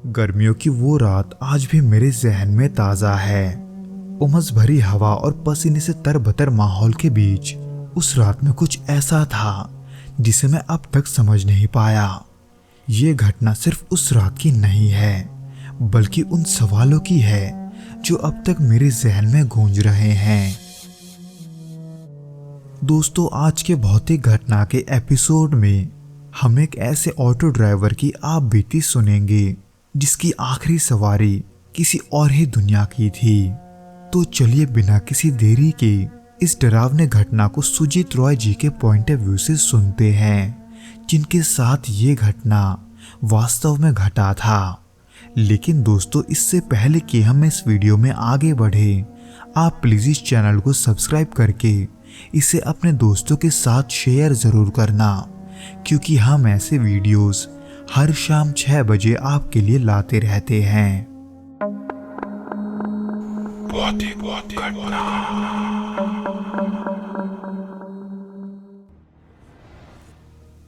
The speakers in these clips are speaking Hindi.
गर्मियों की वो रात आज भी मेरे जहन में ताज़ा है। उमस भरी हवा और पसीने से तरबतर माहौल के बीच उस रात में कुछ ऐसा था जिसे मैं अब तक समझ नहीं पाया। ये घटना सिर्फ उस रात की नहीं है, बल्कि उन सवालों की है जो अब तक मेरे जहन में गूंज रहे हैं। दोस्तों, आज के भौतिक घटना के एपिसोड में हम एक ऐसे ऑटो ड्राइवर की आप बीती सुनेंगे जिसकी आखिरी सवारी किसी और ही दुनिया की थी। तो चलिए बिना किसी देरी के इस डरावने घटना को सुजीत रॉय जी के पॉइंट ऑफ व्यू से सुनते हैं, जिनके साथ ये घटना वास्तव में घटा था। लेकिन दोस्तों, इससे पहले कि हम इस वीडियो में आगे बढ़े, आप प्लीज इस चैनल को सब्सक्राइब करके इसे अपने दोस्तों के साथ शेयर जरूर करना, क्योंकि हम ऐसे वीडियोस हर शाम 6 बजे आपके लिए लाते रहते हैं।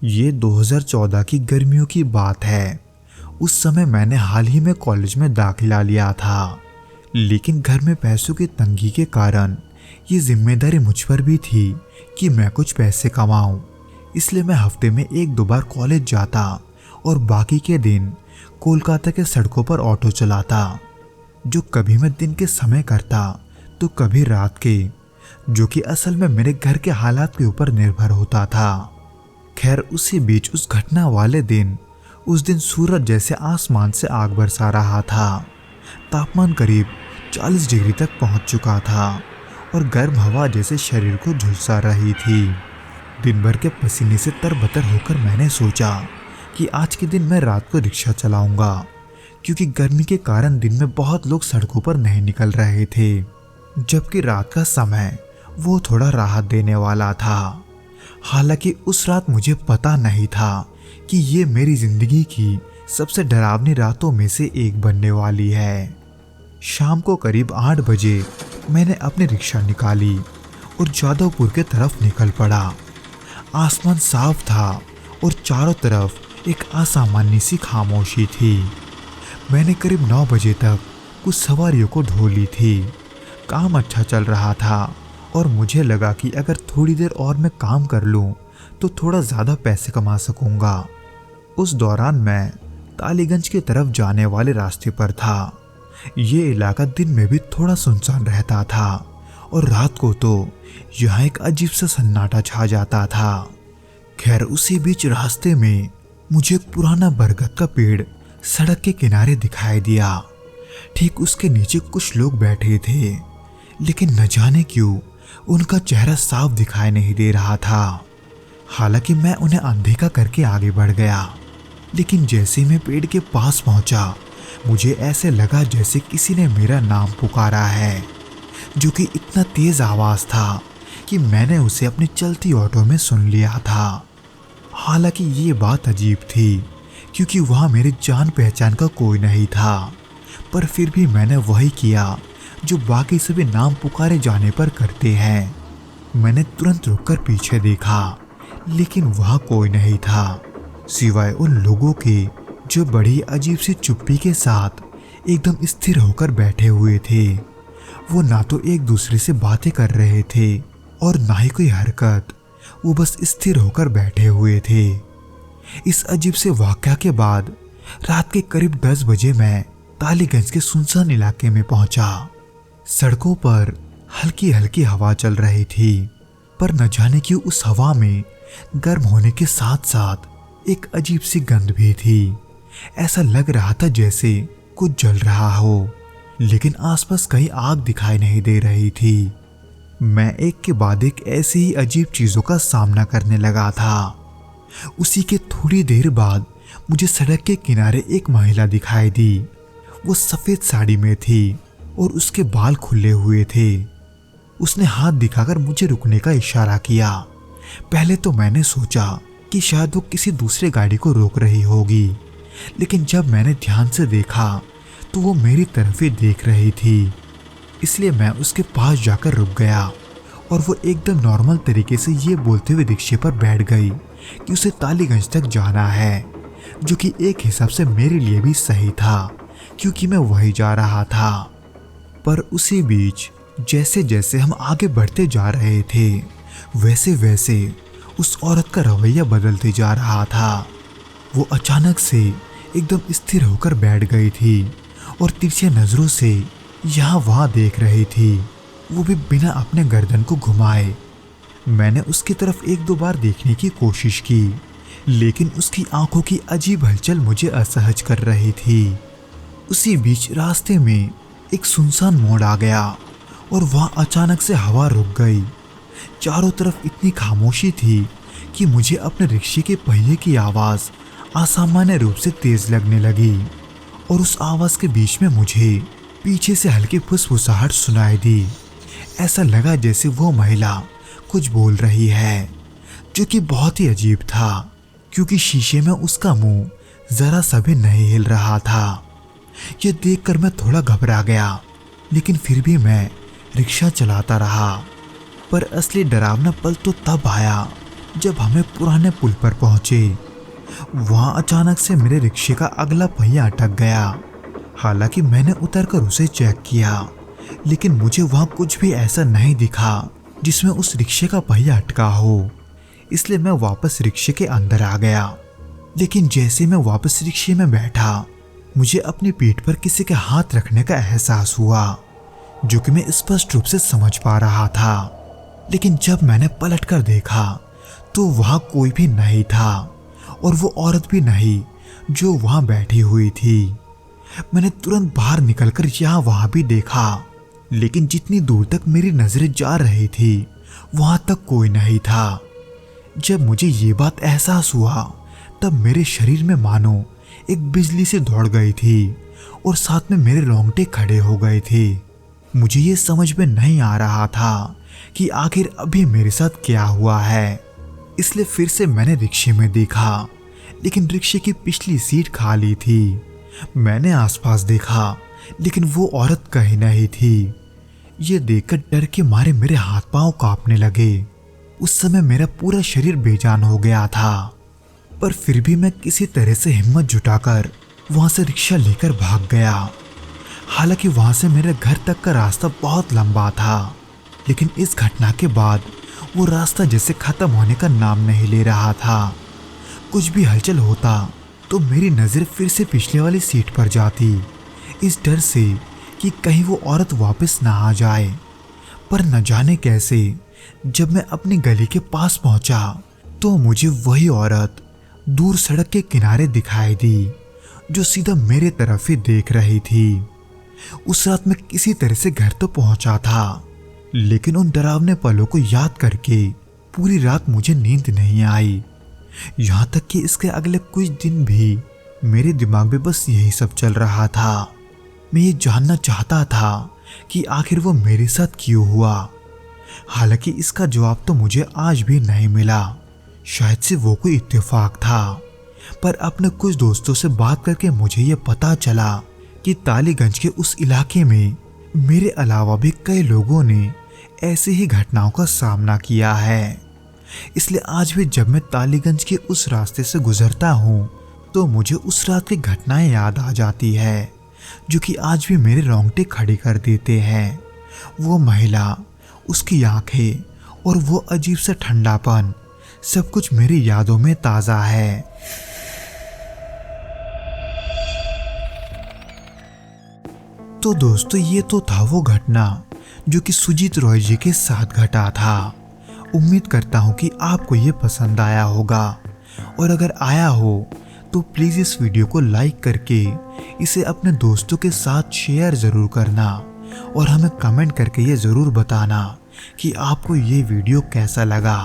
ये 2014 की गर्मियों की बात है। उस समय मैंने हाल ही में कॉलेज में दाखिला लिया था, लेकिन घर में पैसों की तंगी के कारण ये जिम्मेदारी मुझ पर भी थी कि मैं कुछ पैसे कमाऊं। इसलिए मैं हफ्ते में 1-2 बार कॉलेज जाता और बाकी के दिन कोलकाता के सड़कों पर ऑटो चलाता, जो कभी मैं दिन के समय करता तो कभी रात के, जो कि असल में मेरे घर के हालात के ऊपर निर्भर होता था। खैर, उसी बीच उस घटना वाले दिन, उस दिन सूरज जैसे आसमान से आग बरसा रहा था। तापमान करीब 40 डिग्री तक पहुंच चुका था और गर्म हवा जैसे शरीर को झुलसा रही थी। दिन भर के पसीने से तरबतर होकर मैंने सोचा कि आज के दिन मैं रात को रिक्शा चलाऊंगा, क्योंकि गर्मी के कारण दिन में बहुत लोग सड़कों पर नहीं निकल रहे थे, जबकि रात का समय वो थोड़ा राहत देने वाला था। हालांकि उस रात मुझे पता नहीं था कि ये मेरी जिंदगी की सबसे डरावनी रातों में से एक बनने वाली है। शाम को करीब 8 बजे मैंने अपनी रिक्शा निकाली और जादवपुर के तरफ निकल पड़ा। आसमान साफ था और चारों तरफ एक असामान्य सी खामोशी थी। मैंने करीब 9 बजे तक कुछ सवारियों को ढो ली थी। काम अच्छा चल रहा था और मुझे लगा कि अगर थोड़ी देर और मैं काम कर लूं तो थोड़ा ज़्यादा पैसे कमा सकूंगा। उस दौरान मैं तालीगंज की तरफ जाने वाले रास्ते पर था। ये इलाका दिन में भी थोड़ा सुनसान रहता था और रात को तो यहाँ एक अजीब सा सन्नाटा छा जाता था। खैर, उसी बीच रास्ते में मुझे एक पुराना बरगद का पेड़ सड़क के किनारे दिखाई दिया। ठीक उसके नीचे कुछ लोग बैठे थे, लेकिन न जाने क्यों उनका चेहरा साफ दिखाई नहीं दे रहा था। हालांकि मैं उन्हें अनदेखा करके आगे बढ़ गया, लेकिन जैसे मैं पेड़ के पास पहुंचा, मुझे ऐसे लगा जैसे किसी ने मेरा नाम पुकारा है, जो कि इतना तेज आवाज था कि मैंने उसे अपनी चलती ऑटो में सुन लिया था। हालांकि ये बात अजीब थी, क्योंकि वहाँ मेरी जान पहचान का कोई नहीं था, पर फिर भी मैंने वही किया जो बाकी सभी नाम पुकारे जाने पर करते हैं। मैंने तुरंत रुककर पीछे देखा, लेकिन वहाँ कोई नहीं था, सिवाय उन लोगों के जो बड़ी अजीब सी चुप्पी के साथ एकदम स्थिर होकर बैठे हुए थे। वो ना तो एक दूसरे से बातें कर रहे थे और ना ही कोई हरकत, वो बस स्थिर होकर बैठे हुए थे। इस अजीब से वाकया के बाद रात के करीब 10 बजे मैं तालीगंज के सुनसान इलाके में पहुंचा। सड़कों पर हल्की हल्की हवा चल रही थी, पर न जाने क्यों उस हवा में गर्म होने के साथ साथ एक अजीब सी गंध भी थी। ऐसा लग रहा था जैसे कुछ जल रहा हो, लेकिन आसपास कहीं आग दिखाई नहीं दे रही थी। मैं एक के बाद एक ऐसी ही अजीब चीजों का सामना करने लगा था। उसी के थोड़ी देर बाद मुझे सड़क के किनारे एक महिला दिखाई दी। वो सफेद साड़ी में थी और उसके बाल खुले हुए थे। उसने हाथ दिखाकर मुझे रुकने का इशारा किया। पहले तो मैंने सोचा कि शायद वो किसी दूसरे गाड़ी को रोक रही होगी, लेकिन जब मैंने ध्यान से देखा तो वो मेरी तरफ ही देख रही थी। इसलिए मैं उसके पास जाकर रुक गया और वो एकदम नॉर्मल तरीके से ये बोलते हुए रिक्शे पर बैठ गई कि उसे तालीगंज तक जाना है। जो कि एक हिसाब से मेरे लिए भी सही था क्योंकि मैं वही जा रहा था। पर उसी बीच जैसे जैसे हम आगे बढ़ते जा रहे थे वैसे वैसे उस औरत का रवैया बदलते जा रहा था। वो अचानक से एकदम स्थिर होकर बैठ गई थी और तिरछी नजरों से यहाँ वहाँ देख रही थी, वो भी बिना अपने गर्दन को घुमाए। मैंने उसकी तरफ एक दो बार देखने की कोशिश की, लेकिन उसकी आंखों की अजीब हलचल मुझे असहज कर रही थी। उसी बीच रास्ते में एक सुनसान मोड़ आ गया और वहाँ अचानक से हवा रुक गई। चारों तरफ इतनी खामोशी थी कि मुझे अपने रिक्शे के पहिए की आवाज़ असामान्य रूप से तेज लगने लगी और उस आवाज़ के बीच में मुझे पीछे से हल्की फुसफुसाहट सुनाई दी। ऐसा लगा जैसे वो महिला कुछ बोल रही है, जो कि बहुत ही अजीब था क्योंकि शीशे में उसका मुंह जरा सा भी नहीं हिल रहा था। यह देखकर मैं थोड़ा घबरा गया, लेकिन फिर भी मैं रिक्शा चलाता रहा। पर असली डरावना पल तो तब आया जब हमें पुराने पुल पर पहुंचे। वहां अचानक से मेरे रिक्शे का अगला पहिया अटक गया। हालांकि मैंने उतरकर उसे चेक किया, लेकिन मुझे वहां कुछ भी ऐसा नहीं दिखा जिसमें उस रिक्शे का पहिया अटका हो। इसलिए मैं वापस रिक्शे के अंदर आ गया। लेकिन जैसे मैं वापस रिक्शे में बैठा, मुझे अपनी पीठ पर किसी के हाथ रखने का एहसास हुआ, जो कि मैं स्पष्ट रूप से समझ पा रहा था। लेकिन जब मैंने पलटकर देखा तो वहां कोई भी नहीं था और वो औरत भी नहीं जो वहां बैठी हुई थी। मैंने तुरंत बाहर निकलकर यहाँ वहां भी देखा, लेकिन जितनी दूर तक मेरी नजरें जा रही थी वहां तक कोई नहीं था। जब मुझे ये बात एहसास हुआ तब मेरे शरीर में मानो एक बिजली से दौड़ गई थी और साथ में मेरे रोंगटे खड़े हो गए थे। मुझे ये समझ में नहीं आ रहा था कि आखिर अभी मेरे साथ क्या हुआ है। इसलिए फिर से मैंने रिक्शे में देखा, लेकिन रिक्शे की पिछली सीट खाली थी। मैंने आसपास देखा, लेकिन वो औरत कहीं नहीं थी। ये देखकर डर के मारे मेरे हाथ पांव कांपने लगे। उस समय मेरा पूरा शरीर बेजान हो गया था, पर फिर भी मैं किसी तरह से हिम्मत जुटाकर वहां से रिक्शा लेकर भाग गया। हालांकि वहां से मेरे घर तक का रास्ता बहुत लंबा था, लेकिन इस घटना के बाद वो रास्ता जैसे खत्म होने का नाम नहीं ले रहा था। कुछ भी हलचल होता तो मेरी नजर फिर से पिछले वाली सीट पर जाती, इस डर से कि कहीं वो औरत वापस ना आ जाए। पर न जाने कैसे जब मैं अपनी गली के पास पहुंचा तो मुझे वही औरत दूर सड़क के किनारे दिखाई दी, जो सीधा मेरे तरफ ही देख रही थी। उस रात मैं किसी तरह से घर तो पहुंचा था, लेकिन उन डरावने पलों को याद करके पूरी रात मुझे नींद नहीं आई। यहाँ तक कि इसके अगले कुछ दिन भी मेरे दिमाग में बस यही सब चल रहा था। मैं ये जानना चाहता था कि आखिर वो मेरे साथ क्यों हुआ। हालांकि इसका जवाब तो मुझे आज भी नहीं मिला। शायद से वो कोई इत्तेफाक था, पर अपने कुछ दोस्तों से बात करके मुझे ये पता चला कि तालीगंज के उस इलाके में मेरे अलावा भी कई लोगों ने ऐसी ही घटनाओं का सामना किया है। इसलिए आज भी जब मैं तालीगंज के उस रास्ते से गुजरता हूँ तो मुझे उस रात की घटनाएं याद आ जाती है, जो कि आज भी मेरे रोंगटे खड़े कर देते हैं। वो महिला, उसकी आंखें और वो अजीब सा ठंडापन, सब कुछ मेरी यादों में ताज़ा है। तो दोस्तों, ये तो था वो घटना जो कि सुजीत रॉय जी के साथ घटा था। उम्मीद करता हूँ कि आपको ये पसंद आया होगा, और अगर आया हो तो प्लीज़ इस वीडियो को लाइक करके इसे अपने दोस्तों के साथ शेयर ज़रूर करना, और हमें कमेंट करके ये ज़रूर बताना कि आपको ये वीडियो कैसा लगा।